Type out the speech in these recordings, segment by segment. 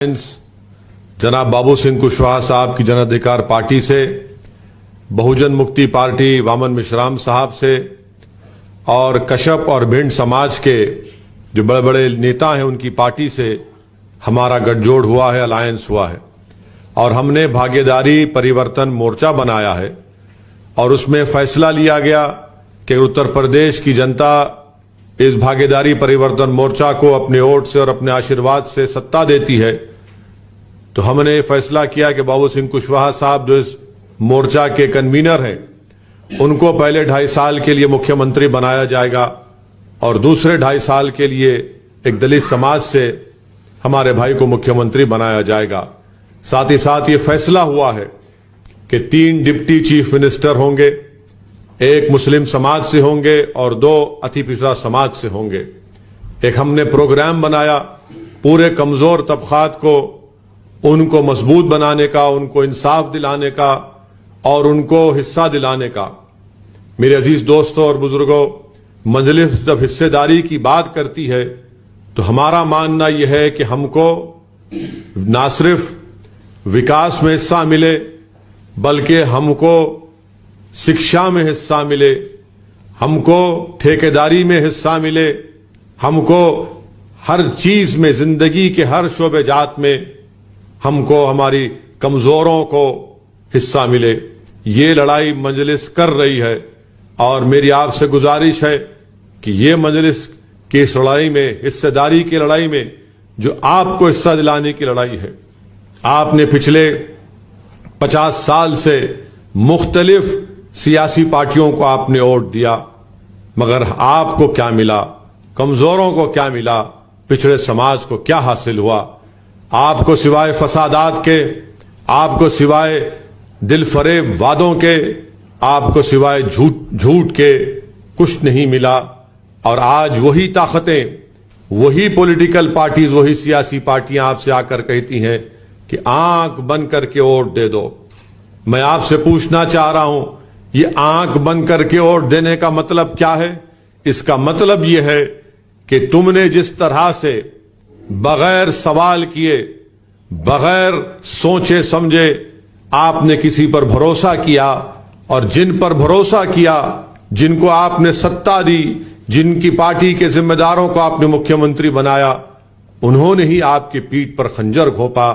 जनाब बाबू सिंह कुशवाहा साहब की जन अधिकार पार्टी से, बहुजन मुक्ति पार्टी वामन मिश्राम साहब से और कश्यप और भिंड समाज के जो बड़े बड़े नेता हैं उनकी पार्टी से हमारा गठजोड़ हुआ है, अलायंस हुआ है और हमने भागीदारी परिवर्तन मोर्चा बनाया है और उसमें फैसला लिया गया कि उत्तर प्रदेश की जनता इस भागीदारी परिवर्तन मोर्चा को अपने वोट से और अपने आशीर्वाद से सत्ता देती है, तो हमने फैसला किया कि बाबू सिंह कुशवाहा साहब जो इस मोर्चा के कन्वीनर हैं उनको पहले 2.5 साल के लिए मुख्यमंत्री बनाया जाएगा और दूसरे 2.5 साल के लिए एक दलित समाज से हमारे भाई को मुख्यमंत्री बनाया जाएगा। साथ ही साथ ये फैसला हुआ है कि 3 डिप्टी चीफ मिनिस्टर होंगे, एक मुस्लिम समाज से होंगे और 2 अति पिछड़ा समाज से होंगे। एक हमने प्रोग्राम बनाया पूरे कमजोर तबकात को उनको मजबूत बनाने का, उनको इंसाफ दिलाने का और उनको हिस्सा दिलाने का। मेरे अजीज दोस्तों और बुजुर्गों, मजलिस जब हिस्सेदारी की बात करती है तो हमारा मानना यह है कि हमको ना सिर्फ विकास में हिस्सा मिले बल्कि हमको शिक्षा में हिस्सा मिले, हमको ठेकेदारी में हिस्सा मिले, हमको हर चीज में, जिंदगी के हर शोबे जात में हमको हमारी कमजोरों को हिस्सा मिले। ये लड़ाई मजलिस कर रही है और मेरी आपसे गुजारिश है कि ये मजलिस की इस लड़ाई में, हिस्सेदारी की लड़ाई में जो आपको हिस्सा दिलाने की लड़ाई है। आपने पिछले 50 साल से मुख्तलिफ सियासी पार्टियों को आपने वोट दिया, मगर आपको क्या मिला? कमजोरों को क्या मिला? पिछड़े समाज को क्या हासिल हुआ? आपको सिवाय फसादात के, आपको सिवाय दिल फरेब वादों के, आपको सिवाय झूठ के कुछ नहीं मिला। और आज वही ताकतें, वही पॉलिटिकल पार्टीज, वही सियासी पार्टियां आपसे आकर कहती हैं कि आंख बंद करके वोट दे दो। मैं आपसे पूछना चाह रहा हूं, ये आंख बंद करके वोट देने का मतलब क्या है? इसका मतलब यह है कि तुमने जिस तरह से बगैर सवाल किए, बगैर सोचे समझे आपने किसी पर भरोसा किया और जिन पर भरोसा किया, जिनको आपने सत्ता दी, जिनकी पार्टी के जिम्मेदारों को आपने मुख्यमंत्री बनाया, उन्होंने ही आपकी पीठ पर खंजर घोंपा,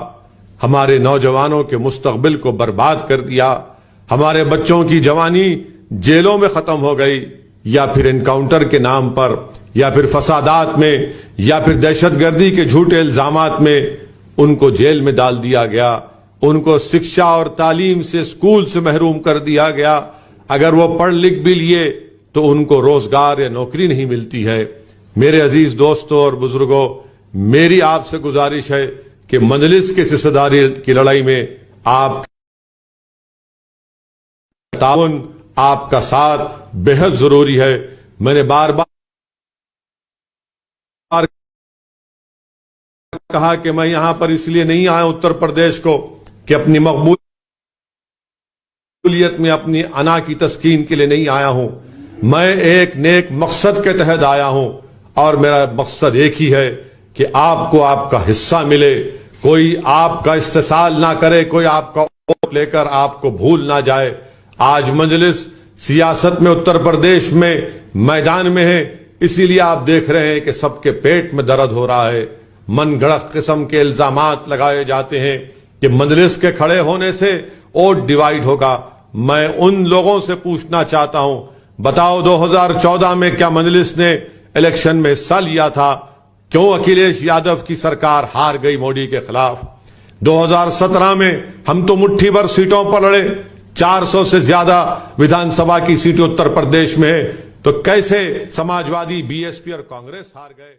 हमारे नौजवानों के मुस्तकबिल को बर्बाद कर दिया, हमारे बच्चों की जवानी जेलों में खत्म हो गई, या फिर एनकाउंटर के नाम पर, या फिर फसादात में, या फिर दहशतगर्दी के झूठे इल्जामात में उनको जेल में डाल दिया गया, उनको शिक्षा और तालीम से, स्कूल से महरूम कर दिया गया। अगर वो पढ़ लिख भी लिए तो उनको रोजगार या नौकरी नहीं मिलती है। मेरे अजीज दोस्तों और बुजुर्गों, मेरी आपसे गुजारिश है कि मजलिस के हिस्सेदारी की लड़ाई में आप ताउन, आपका साथ बेहद जरूरी है। मैंने बार बार कहा कि मैं यहां पर इसलिए नहीं आया उत्तर प्रदेश को कि अपनी मकबूलियत में, अपनी अना की तस्कीन के लिए नहीं आया हूं। मैं एक नेक मकसद के तहत आया हूं और मेरा मकसद एक ही है कि आपको आपका हिस्सा मिले, कोई आपका इस्तेसाल ना करे, कोई आपका वोट लेकर आपको भूल ना जाए। आज मजलिस सियासत में उत्तर प्रदेश में मैदान में है, इसीलिए आप देख रहे हैं कि सबके पेट में दर्द हो रहा है। मनगढ़ंत किस्म के इल्जामात लगाए जाते हैं कि मजलिस के खड़े होने से वोट डिवाइड होगा। मैं उन लोगों से पूछना चाहता हूं, बताओ 2014 में क्या मजलिस ने इलेक्शन में हिस्सा लिया था? क्यों अखिलेश यादव की सरकार हार गई मोदी के खिलाफ? 2017 में हम तो मुट्ठी भर सीटों पर लड़े, 400 से ज्यादा विधानसभा की सीटें उत्तर प्रदेश में है, तो कैसे समाजवादी, बीएसपी और कांग्रेस हार गए?